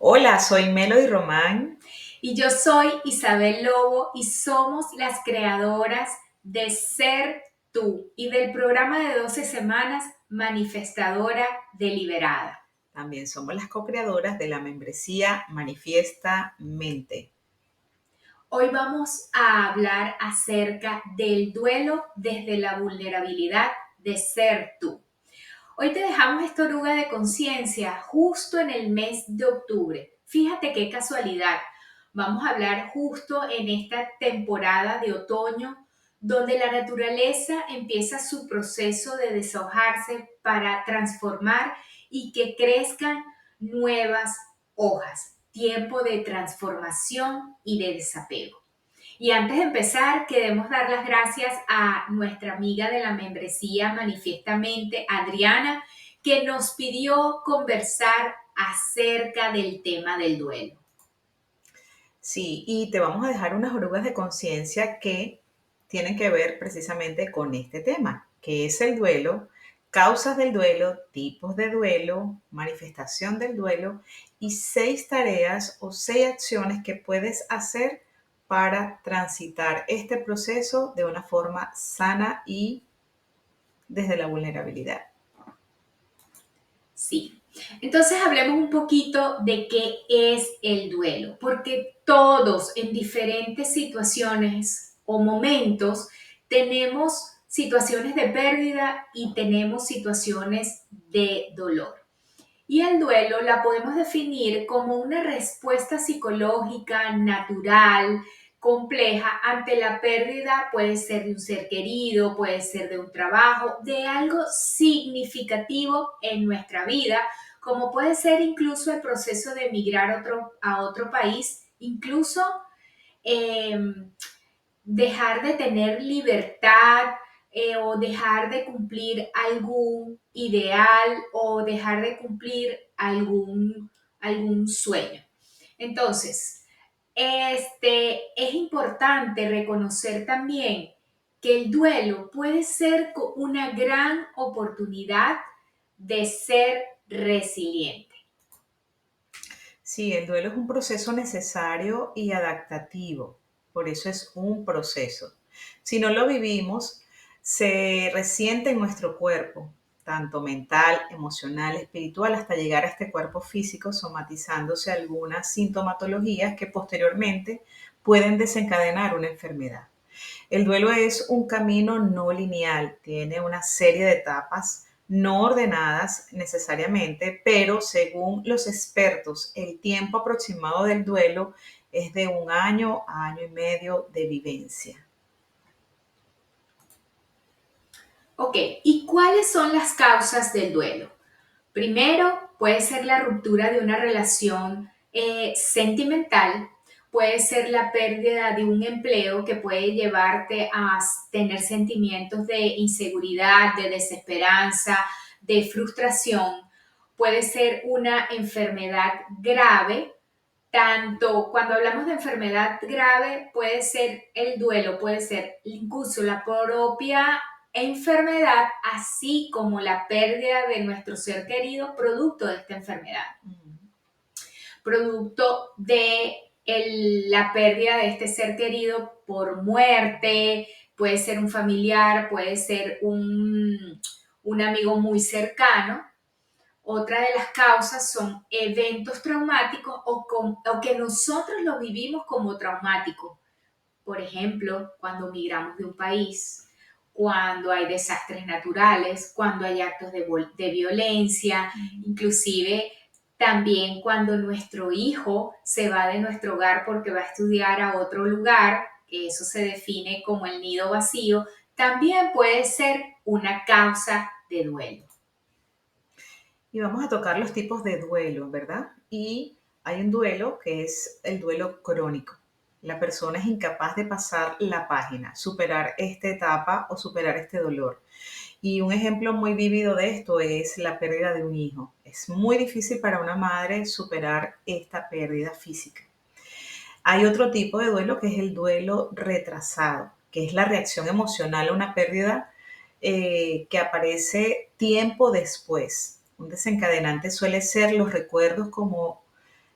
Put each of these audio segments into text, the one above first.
Hola, soy Melody Román. Y yo soy Isabel Lobo y somos las creadoras de Ser Tú y del programa de 12 semanas Manifestadora Deliberada. También somos las co-creadoras de la membresía Manifiesta Mente. Hoy vamos a hablar acerca del duelo desde la vulnerabilidad de ser tú. Hoy te dejamos esta oruga de conciencia justo en el mes de octubre. Fíjate qué casualidad. Vamos a hablar justo en esta temporada de otoño donde la naturaleza empieza su proceso de deshojarse para transformar y que crezcan nuevas hojas. Tiempo de transformación y de desapego. Y antes de empezar, queremos dar las gracias a nuestra amiga de la membresía Manifiestamente, Adriana, que nos pidió conversar acerca del tema del duelo. Sí, y te vamos a dejar unas orugas de conciencia que tienen que ver precisamente con este tema, que es el duelo, causas del duelo, tipos de duelo, manifestación del duelo y 6 tareas o 6 acciones que puedes hacer para transitar este proceso de una forma sana y desde la vulnerabilidad. Sí. Entonces hablemos un poquito de qué es el duelo, porque todos en diferentes situaciones o momentos tenemos situaciones de pérdida y tenemos situaciones de dolor. Y el duelo la podemos definir como una respuesta psicológica natural, compleja ante la pérdida, puede ser de un ser querido, puede ser de un trabajo, de algo significativo en nuestra vida, como puede ser incluso el proceso de emigrar a otro país, incluso eh, dejar de tener libertad o dejar de cumplir algún ideal o dejar de cumplir algún sueño. Entonces, es importante reconocer también que el duelo puede ser una gran oportunidad de ser resiliente. Sí, el duelo es un proceso necesario y adaptativo, por eso es un proceso. Si no lo vivimos, se resiente en nuestro cuerpo, tanto mental, emocional, espiritual, hasta llegar a este cuerpo físico, somatizándose algunas sintomatologías que posteriormente pueden desencadenar una enfermedad. El duelo es un camino no lineal, tiene una serie de etapas no ordenadas necesariamente, pero según los expertos, el tiempo aproximado del duelo es de 1 año a año y medio de vivencia. Ok, ¿y cuáles son las causas del duelo? Primero, puede ser la ruptura de una relación sentimental, puede ser la pérdida de un empleo que puede llevarte a tener sentimientos de inseguridad, de desesperanza, de frustración, puede ser una enfermedad grave. Tanto cuando hablamos de enfermedad grave, puede ser el duelo, puede ser incluso la propia enfermedad, así como la pérdida de nuestro ser querido producto de esta enfermedad, producto de la pérdida de este ser querido por muerte, puede ser un familiar, puede ser un amigo muy cercano. Otra de las causas son eventos traumáticos o que nosotros lo vivimos como traumático. Por ejemplo, cuando migramos de un país, cuando hay desastres naturales, cuando hay actos de violencia, inclusive también cuando nuestro hijo se va de nuestro hogar porque va a estudiar a otro lugar, que eso se define como el nido vacío, también puede ser una causa de duelo. Y vamos a tocar los tipos de duelo, ¿verdad? Y hay un duelo que es el duelo crónico. La persona es incapaz de pasar la página, superar esta etapa o superar este dolor. Y un ejemplo muy vívido de esto es la pérdida de un hijo. Es muy difícil para una madre superar esta pérdida física. Hay otro tipo de duelo que es el duelo retrasado, que es la reacción emocional a una pérdida que aparece tiempo después. Un desencadenante suele ser los recuerdos como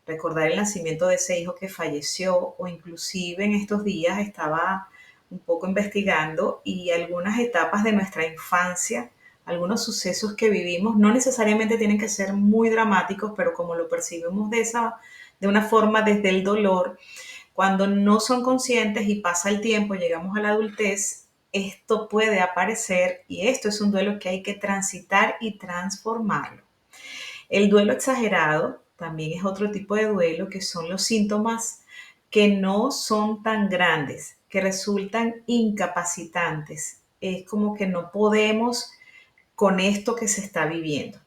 recordar el nacimiento de ese hijo que falleció, o inclusive en estos días estaba un poco investigando y algunas etapas de nuestra infancia, algunos sucesos que vivimos, no necesariamente tienen que ser muy dramáticos, pero como lo percibimos de una forma desde el dolor, cuando no son conscientes y pasa el tiempo, llegamos a la adultez, esto puede aparecer y esto es un duelo que hay que transitar y transformarlo. El duelo exagerado también es otro tipo de duelo, que son los síntomas que no son tan grandes, que resultan incapacitantes. Es como que no podemos con esto que se está viviendo.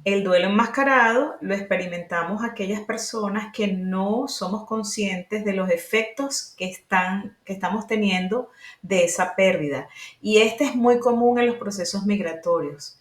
El duelo enmascarado lo experimentamos aquellas personas que no somos conscientes de los efectos que estamos teniendo de esa pérdida. Y este es muy común en los procesos migratorios.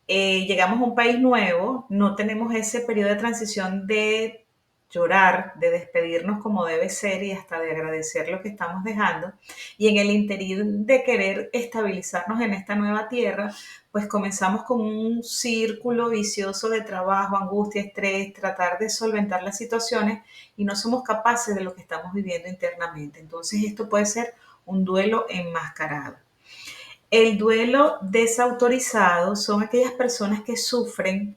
Llegamos a un país nuevo, no tenemos ese periodo de transición de llorar, de despedirnos como debe ser y hasta de agradecer lo que estamos dejando. Y en el interior de querer estabilizarnos en esta nueva tierra, pues comenzamos con un círculo vicioso de trabajo, angustia, estrés, tratar de solventar las situaciones y no somos capaces de lo que estamos viviendo internamente. Entonces esto puede ser un duelo enmascarado. El duelo desautorizado son aquellas personas que sufren,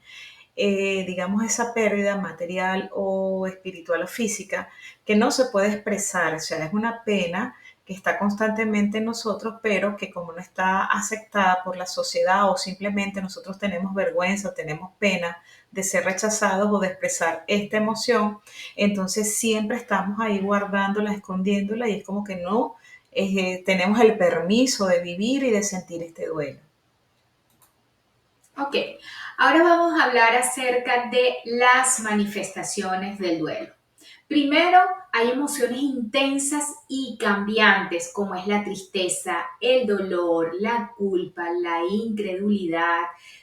digamos, esa pérdida material o espiritual o física que no se puede expresar. O sea, es una pena que está constantemente en nosotros, pero que como no está aceptada por la sociedad o simplemente nosotros tenemos vergüenza o tenemos pena de ser rechazados o de expresar esta emoción, entonces siempre estamos ahí guardándola, escondiéndola y es como que no tenemos el permiso de vivir y de sentir este duelo. Ok, ahora vamos a hablar acerca de las manifestaciones del duelo. Primero, hay emociones intensas y cambiantes, como es la tristeza, el dolor, la culpa, la incredulidad,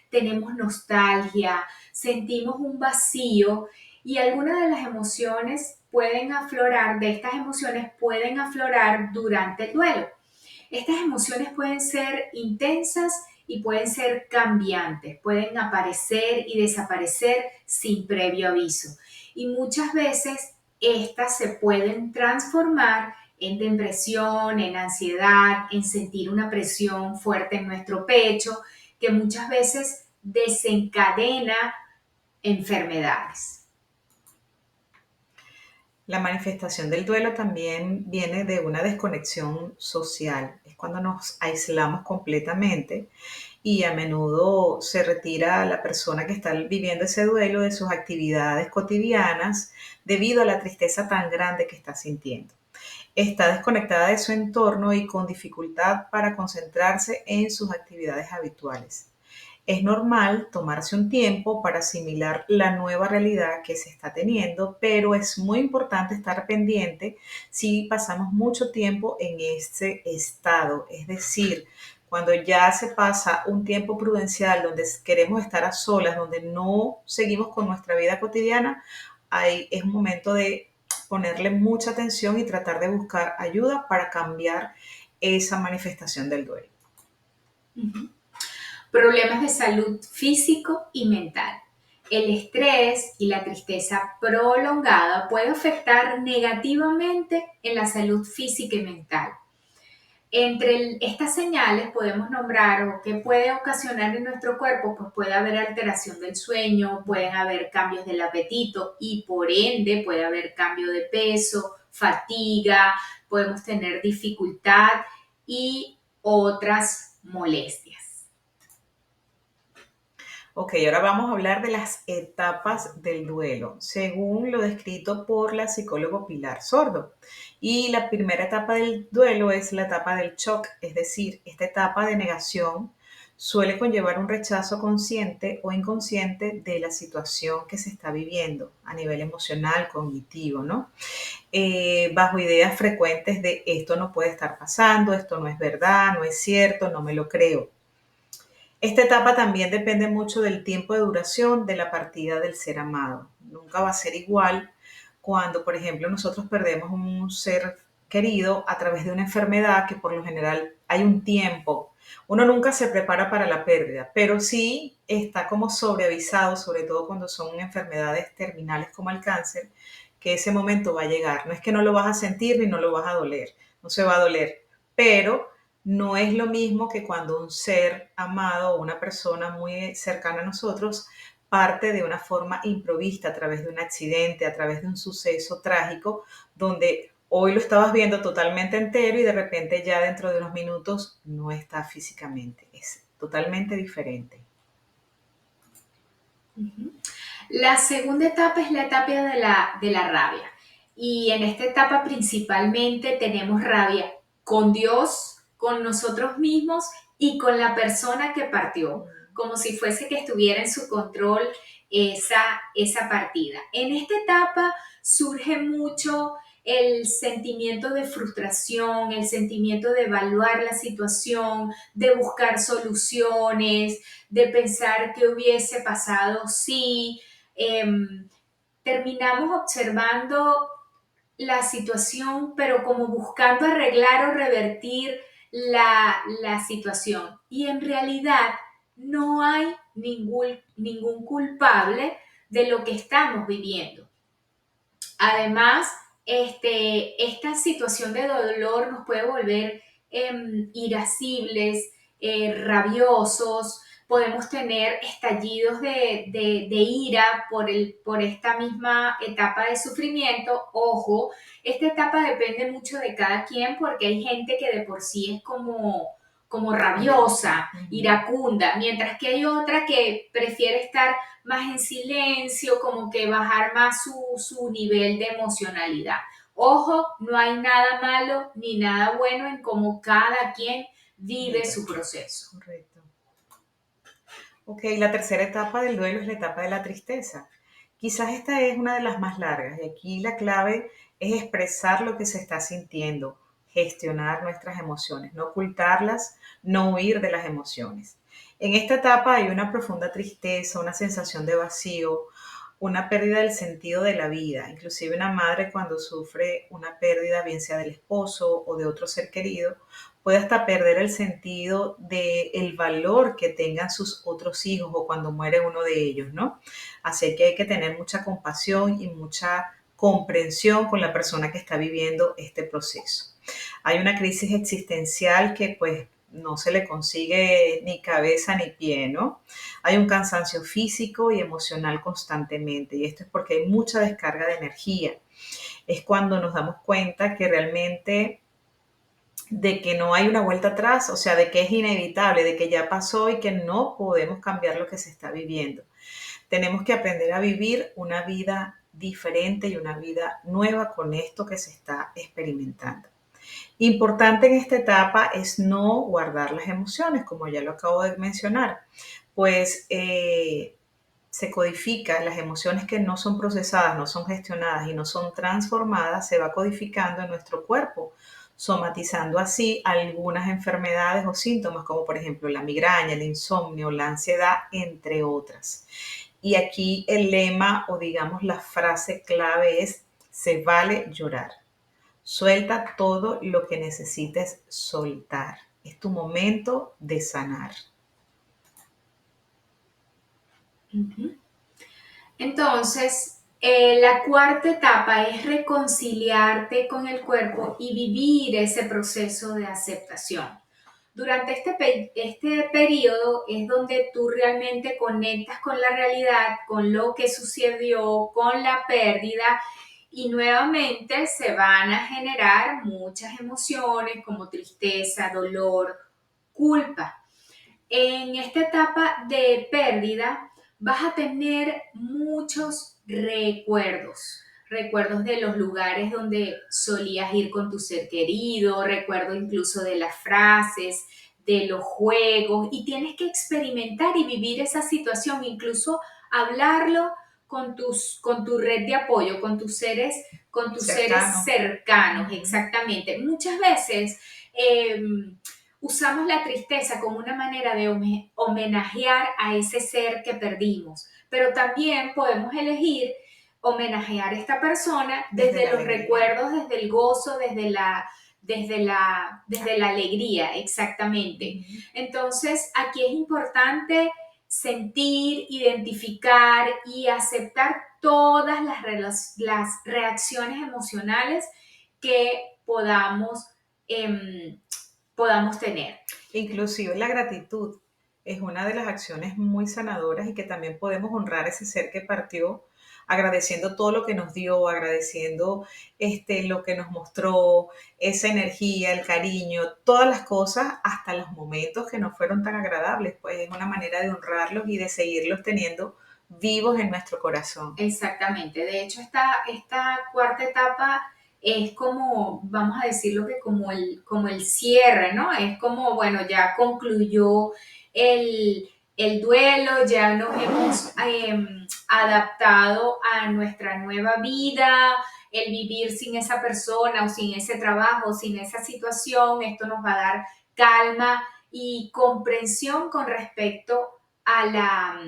tenemos nostalgia, sentimos un vacío y algunas de las emociones pueden aflorar, de estas emociones pueden aflorar durante el duelo. Estas emociones pueden ser intensas y pueden ser cambiantes, pueden aparecer y desaparecer sin previo aviso. Y muchas veces estas se pueden transformar en depresión, en ansiedad, en sentir una presión fuerte en nuestro pecho, que muchas veces desencadena enfermedades. La manifestación del duelo también viene de una desconexión social. Es cuando nos aislamos completamente y a menudo se retira la persona que está viviendo ese duelo de sus actividades cotidianas debido a la tristeza tan grande que está sintiendo. Está desconectada de su entorno y con dificultad para concentrarse en sus actividades habituales. Es normal tomarse un tiempo para asimilar la nueva realidad que se está teniendo, pero es muy importante estar pendiente si pasamos mucho tiempo en este estado. Es decir, cuando ya se pasa un tiempo prudencial donde queremos estar a solas, donde no seguimos con nuestra vida cotidiana, ahí es un momento de ponerle mucha atención y tratar de buscar ayuda para cambiar esa manifestación del duelo. Uh-huh. Problemas de salud físico y mental. El estrés y la tristeza prolongada puede afectar negativamente en la salud física y mental. Entre estas señales podemos nombrar o que puede ocasionar en nuestro cuerpo, pues puede haber alteración del sueño, pueden haber cambios del apetito y por ende puede haber cambio de peso, fatiga, podemos tener dificultad y otras molestias. Ok, ahora vamos a hablar de las etapas del duelo, según lo descrito por la psicóloga Pilar Sordo. Y la primera etapa del duelo es la etapa del shock, es decir, esta etapa de negación suele conllevar un rechazo consciente o inconsciente de la situación que se está viviendo a nivel emocional, cognitivo, ¿no? Bajo ideas frecuentes de esto no puede estar pasando, esto no es verdad, no es cierto, no me lo creo. Esta etapa también depende mucho del tiempo de duración de la partida del ser amado. Nunca va a ser igual cuando, por ejemplo, nosotros perdemos un ser querido a través de una enfermedad que por lo general hay un tiempo Uno nunca se prepara para la pérdida, pero sí está como sobreavisado, sobre todo cuando son enfermedades terminales como el cáncer, que ese momento va a llegar. No es que no lo vas a sentir ni no lo vas a doler, no se va a doler, pero no es lo mismo que cuando un ser amado o una persona muy cercana a nosotros parte de una forma improvista a través de un accidente, a través de un suceso trágico, donde hoy lo estabas viendo totalmente entero y de repente ya dentro de unos minutos no está físicamente. Es totalmente diferente. Ujú. La segunda etapa es la etapa de la rabia. Y en esta etapa principalmente tenemos rabia con Dios, con nosotros mismos y con la persona que partió, como si fuese que estuviera en su control esa partida. En esta etapa surge mucho el sentimiento de frustración, el sentimiento de evaluar la situación, de buscar soluciones, de pensar qué hubiese pasado si terminamos observando la situación, pero como buscando arreglar o revertir la situación. Y en realidad no hay ningún culpable de lo que estamos viviendo. Además, esta situación de dolor nos puede volver irascibles, rabiosos, podemos tener estallidos de ira por esta misma etapa de sufrimiento. Ojo, esta etapa depende mucho de cada quien porque hay gente que de por sí es como rabiosa, iracunda, mientras que hay otra que prefiere estar más en silencio, como que bajar más su nivel de emocionalidad. Ojo, no hay nada malo ni nada bueno en cómo cada quien vive su proceso. Correcto. Ok, la tercera etapa del duelo es la etapa de la tristeza. Quizás esta es una de las más largas y aquí la clave es expresar lo que se está sintiendo, gestionar nuestras emociones, no ocultarlas, no huir de las emociones. En esta etapa hay una profunda tristeza, una sensación de vacío, una pérdida del sentido de la vida. Inclusive una madre cuando sufre una pérdida, bien sea del esposo o de otro ser querido, puede hasta perder el sentido del valor que tengan sus otros hijos o cuando muere uno de ellos, ¿no? Así que hay que tener mucha compasión y mucha comprensión con la persona que está viviendo este proceso. Hay una crisis existencial que pues no se le consigue ni cabeza ni pie, ¿no? Hay un cansancio físico y emocional constantemente y esto es porque hay mucha descarga de energía. Es cuando nos damos cuenta que realmente de que no hay una vuelta atrás, o sea, de que es inevitable, de que ya pasó y que no podemos cambiar lo que se está viviendo. Tenemos que aprender a vivir una vida diferente y una vida nueva con esto que se está experimentando. Importante en esta etapa es no guardar las emociones, como ya lo acabo de mencionar, pues se codifica las emociones que no son procesadas, no son gestionadas y no son transformadas, se va codificando en nuestro cuerpo, somatizando así algunas enfermedades o síntomas, como por ejemplo la migraña, el insomnio, la ansiedad, entre otras. Y aquí el lema o digamos la frase clave es, se vale llorar. Suelta todo lo que necesites soltar. Es tu momento de sanar. Uh-huh. Entonces, la cuarta etapa es reconciliarte con el cuerpo y vivir ese proceso de aceptación. Durante este periodo es donde tú realmente conectas con la realidad, con lo que sucedió, con la pérdida y nuevamente se van a generar muchas emociones como tristeza, dolor, culpa. En esta etapa de pérdida vas a tener muchos recuerdos. Recuerdos de los lugares donde solías ir con tu ser querido, recuerdo incluso de las frases, de los juegos, y tienes que experimentar y vivir esa situación, incluso hablarlo con tu red de apoyo, con tus seres Cercano. cercanos, Uh-huh. exactamente. Muchas veces eh, usamos la tristeza como una manera de homenajear a ese ser que perdimos, pero también podemos elegir homenajear a esta persona Desde desde la los alegría. recuerdos, desde el gozo, desde desde la alegría, exactamente. Ujú. Entonces, aquí es importante sentir, identificar y aceptar todas las reacciones emocionales que em, podamos tener. Inclusive la gratitud es una de las acciones muy sanadoras y que también podemos honrar ese ser que partió, agradeciendo todo lo que nos dio, agradeciendo lo que nos mostró, esa energía, el cariño, todas las cosas, hasta los momentos que no fueron tan agradables, pues es una manera de honrarlos y de seguirlos teniendo vivos en nuestro corazón. Exactamente. De hecho, esta cuarta etapa es como, vamos a decirlo que como el cierre, ¿no? Es como, bueno, ya concluyó el duelo, ya nos hemos adaptado a nuestra nueva vida, el vivir sin esa persona o sin ese trabajo, sin esa situación, esto nos va a dar calma y comprensión con respecto a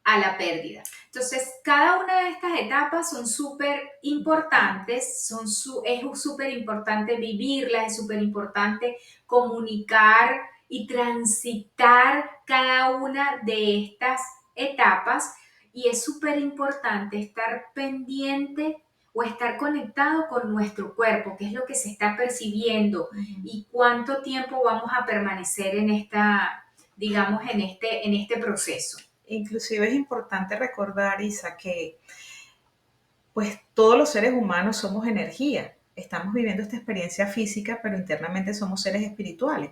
a la pérdida. Entonces, cada una de estas etapas son súper importantes, es súper importante vivirlas, es súper importante comunicar y transitar cada una de estas etapas y es súper importante estar pendiente o estar conectado con nuestro cuerpo, qué es lo que se está percibiendo Ujú. y cuánto tiempo vamos a permanecer en digamos, en este proceso. Inclusive es importante recordar, Isa, que pues todos los seres humanos somos energía. Estamos viviendo esta experiencia física, pero internamente somos seres espirituales.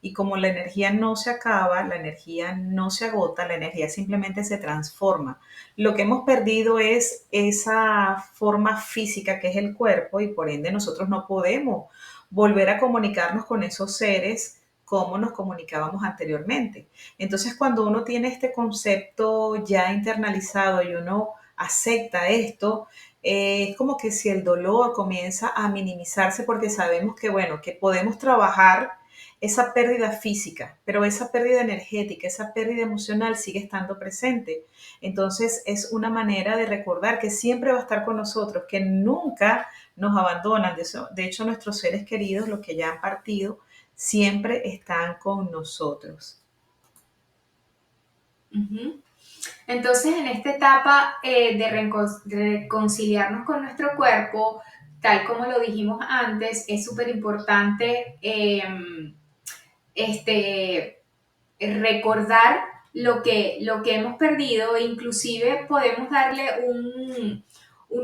Y como la energía no se acaba, la energía no se agota, la energía simplemente se transforma. Lo que hemos perdido es esa forma física que es el cuerpo y por ende nosotros no podemos volver a comunicarnos con esos seres como nos comunicábamos anteriormente. Entonces, cuando uno tiene este concepto ya internalizado y uno acepta esto, es como que si el dolor comienza a minimizarse porque sabemos que, bueno, que podemos trabajar esa pérdida física, pero esa pérdida energética, esa pérdida emocional sigue estando presente. Entonces es una manera de recordar que siempre va a estar con nosotros, que nunca nos abandonan. De hecho, nuestros seres queridos, los que ya han partido, siempre están con nosotros. Ujú. Entonces, en esta etapa de reconciliarnos con nuestro cuerpo, tal como lo dijimos antes, es súper importante este, recordar lo que hemos perdido e inclusive podemos darle un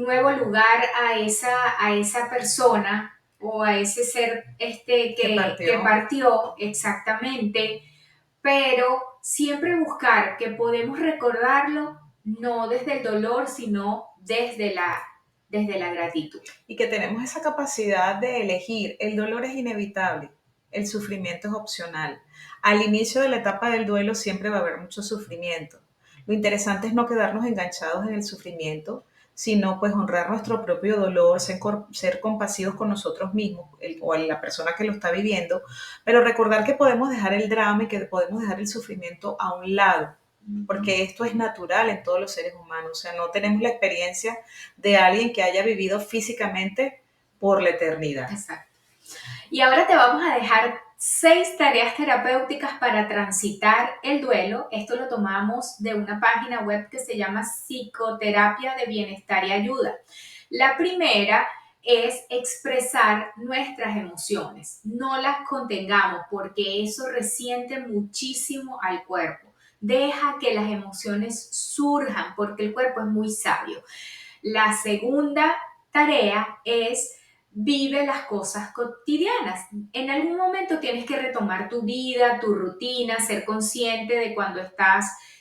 nuevo lugar a esa persona o a ese ser Que que partió. partió exactamente, pero siempre buscar que podemos recordarlo no desde el dolor, sino desde la gratitud. Y que tenemos esa capacidad de elegir. El dolor es inevitable, el sufrimiento es opcional. Al inicio de la etapa del duelo siempre va a haber mucho sufrimiento. Lo interesante es no quedarnos enganchados en el sufrimiento, sino pues honrar nuestro propio dolor, ser compasivos con nosotros mismos o a la persona que lo está viviendo, pero recordar que podemos dejar el drama y que podemos dejar el sufrimiento a un lado, porque esto es natural en todos los seres humanos, o sea, no tenemos la experiencia de alguien que haya vivido físicamente por la eternidad. Exacto. Y ahora te vamos a dejar 6 tareas terapéuticas para transitar el duelo. Esto lo tomamos de una página web que se llama Psicoterapia de Bienestar y Ayuda. La primera es expresar nuestras emociones. No las contengamos porque eso resiente muchísimo al cuerpo. Deja que las emociones surjan porque el cuerpo es muy sabio. La segunda tarea es vive las cosas cotidianas. En algún momento tienes que retomar tu vida, tu rutina, ser consciente de cuando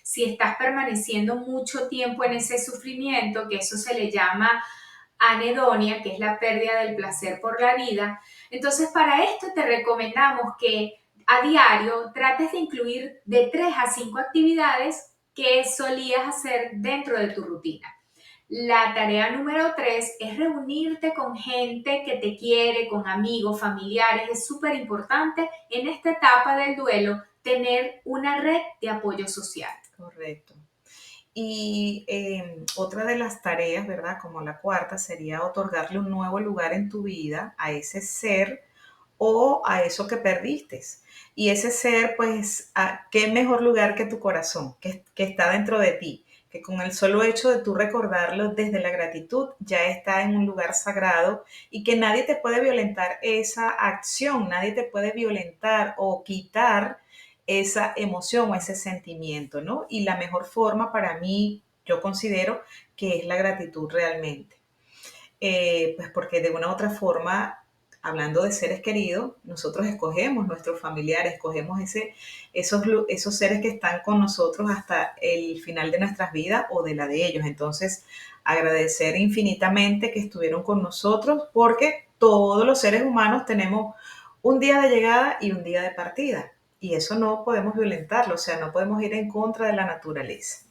si estás permaneciendo mucho tiempo en ese sufrimiento, que eso se le llama anedonia, que es la pérdida del placer por la vida. Entonces, para esto te recomendamos que a diario trates de incluir de 3 a 5 actividades que solías hacer dentro de tu rutina. La tarea número 3 es reunirte con gente que te quiere, con amigos, familiares. Es súper importante en esta etapa del duelo tener una red de apoyo social. Correcto. Y otra de las tareas, ¿verdad? Como la cuarta, sería otorgarle un nuevo lugar en tu vida a ese ser o a eso que perdiste. Y ese ser, pues, ¿qué mejor lugar que tu corazón, que está dentro de ti? Que con el solo hecho de tú recordarlo desde la gratitud ya está en un lugar sagrado y que nadie te puede violentar esa acción, nadie te puede violentar o quitar esa emoción o ese sentimiento, ¿no? Y la mejor forma para mí, yo considero que es la gratitud realmente. Pues porque de una u otra forma, hablando de seres queridos, nosotros escogemos nuestros familiares, escogemos esos seres que están con nosotros hasta el final de nuestras vidas o de la de ellos. Entonces, agradecer infinitamente que estuvieron con nosotros porque todos los seres humanos tenemos un día de llegada y un día de partida. Y eso no podemos violentarlo, o sea, no podemos ir en contra de la naturaleza.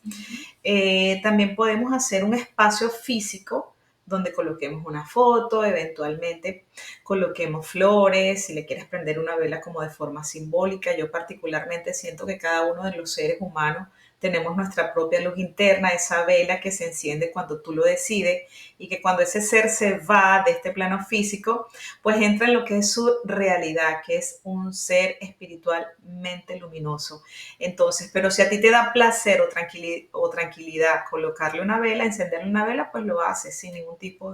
También podemos hacer un espacio físico donde coloquemos una foto, eventualmente coloquemos flores, si le quieres prender una vela como de forma simbólica. Yo particularmente siento que cada uno de los seres humanos tenemos nuestra propia luz interna, esa vela que se enciende cuando tú lo decides y que cuando ese ser se va de este plano físico, pues entra en lo que es su realidad, que es un ser espiritualmente luminoso. Entonces, pero si a ti te da placer o tranquilidad colocarle una vela, encenderle una vela, pues lo haces sin ningún tipo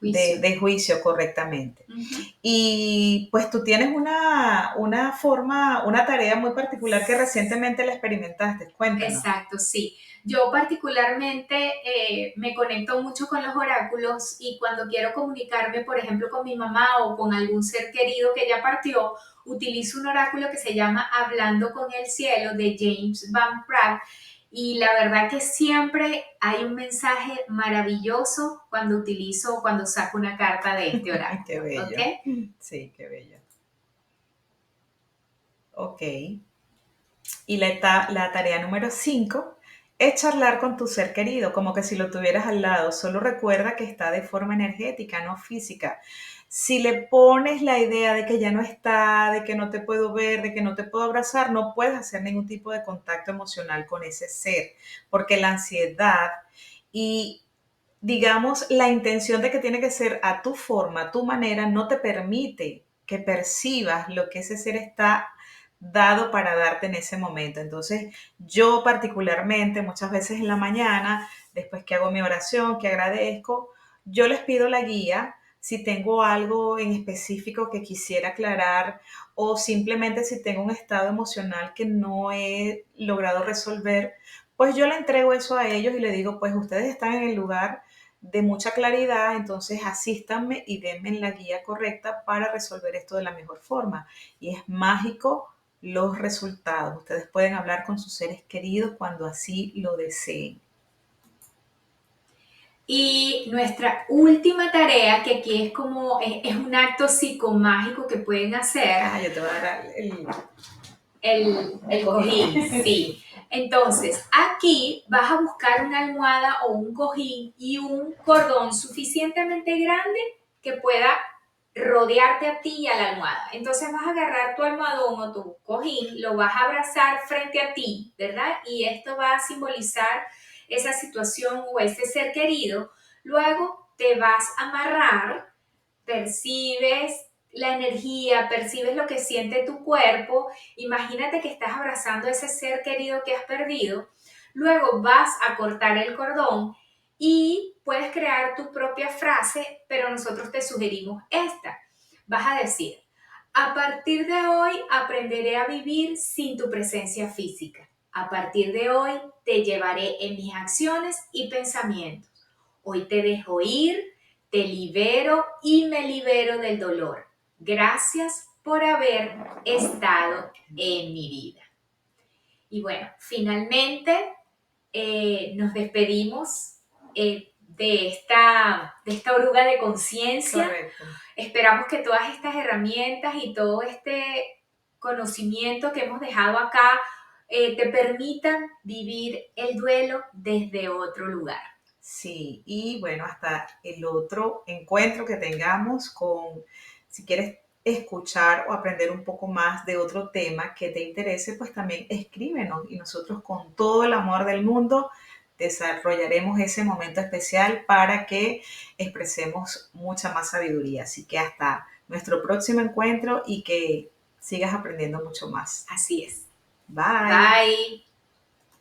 Juicio. de juicio correctamente. Ujú. Y pues tú tienes una forma, una tarea muy particular que recientemente la experimentaste. Cuéntanos. Exacto, sí. Yo particularmente me conecto mucho con los oráculos y cuando quiero comunicarme, por ejemplo, con mi mamá o con algún ser querido que ya partió, utilizo un oráculo que se llama Hablando con el cielo de James Van Pratt y la verdad que siempre hay un mensaje maravilloso cuando utilizo, cuando saco una carta de este Qué oráculo, ¿ok? bello. Sí, qué bello. Ok. Y la tarea número 5 es charlar con tu ser querido, como que si lo tuvieras al lado. Solo recuerda que está de forma energética, no física. Si le pones la idea de que ya no está, de que no te puedo ver, de que no te puedo abrazar, no puedes hacer ningún tipo de contacto emocional con ese ser, porque la ansiedad y digamos, la intención de que tiene que ser a tu forma, a tu manera, no te permite que percibas lo que ese ser está dado para darte en ese momento. Entonces, yo particularmente, muchas veces en la mañana, después que hago mi oración, que agradezco, yo les pido la guía si tengo algo en específico que quisiera aclarar o simplemente si tengo un estado emocional que no he logrado resolver, pues yo le entrego eso a ellos y le digo, pues ustedes están en el lugar de mucha claridad, entonces asístanme y denme la guía correcta para resolver esto de la mejor forma. Y es mágico los resultados. Ustedes pueden hablar con sus seres queridos cuando así lo deseen. Y nuestra última tarea, que aquí es como, es un acto psicomágico que pueden hacer, Ah, yo te voy a dar el el cojín, cojín. sí. Entonces, aquí vas a buscar una almohada o un cojín y un cordón suficientemente grande que pueda rodearte a ti y a la almohada. Entonces vas a agarrar tu almohadón o tu cojín, lo vas a abrazar frente a ti, ¿verdad? Y esto va a simbolizar esa situación o ese ser querido. Luego te vas a amarrar, percibes la energía, percibes lo que siente tu cuerpo, imagínate que estás abrazando a ese ser querido que has perdido, luego vas a cortar el cordón y puedes crear tu propia frase, pero nosotros te sugerimos esta. Vas a decir, a partir de hoy aprenderé a vivir sin tu presencia física. A partir de hoy te llevaré en mis acciones y pensamientos. Hoy te dejo ir, te libero y me libero del dolor. Gracias por haber estado en mi vida. Y bueno, finalmente nos despedimos de esta oruga de conciencia. Correcto. Esperamos que todas estas herramientas y todo este conocimiento que hemos dejado acá te permitan vivir el duelo desde otro lugar. Sí, y bueno, hasta el otro encuentro que tengamos con, si quieres escuchar o aprender un poco más de otro tema que te interese, pues también escríbenos y nosotros con todo el amor del mundo desarrollaremos ese momento especial para que expresemos mucha más sabiduría. Así que hasta nuestro próximo encuentro y que sigas aprendiendo mucho más. Así es. Bye. Bye.